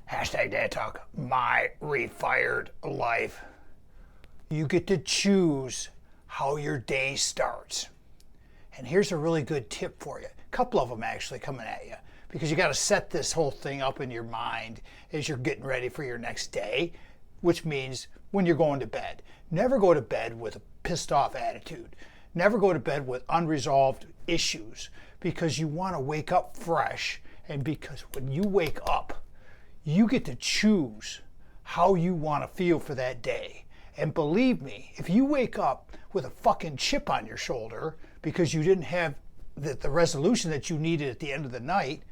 Hashtag Dad Talk, my refired life. You get to choose how your day starts. And here's a really good tip for you. A couple of them actually coming at you. Because you got to set this whole thing up in your mind as you're getting ready for your next day, which means when you're going to bed. Never go to bed with a pissed off attitude. Never go to bed with unresolved issues, because you want to wake up fresh. And because when you wake up, you get to choose how you want to feel for that day. And believe me, if you wake up with a fucking chip on your shoulder because you didn't have the resolution that you needed at the end of the night,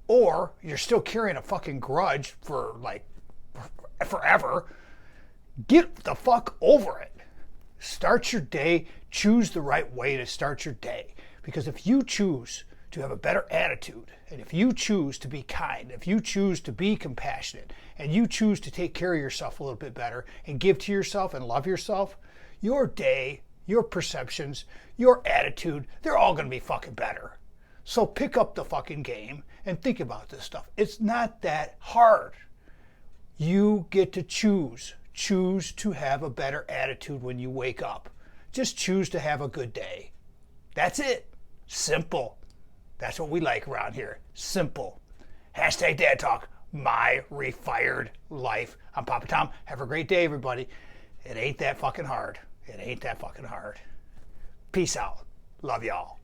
or you're still carrying a fucking grudge for like forever, get the fuck over it. Start your day, choose the right way to start your day. Because if you choose to have a better attitude, and if you choose to be kind, if you choose to be compassionate, and you choose to take care of yourself a little bit better and give to yourself and love yourself, your day, your perceptions, your attitude, they're all going to be fucking better. So pick up the fucking game and think about this stuff. It's not that hard. You get to choose. Choose to have a better attitude when you wake up. Just choose to have a good day. That's it. Simple. That's what we like around here. Simple. Hashtag Dad Talk, my refired life. I'm Papa Tom. Have a great day, everybody. It ain't that fucking hard. It ain't that fucking hard. Peace out. Love y'all.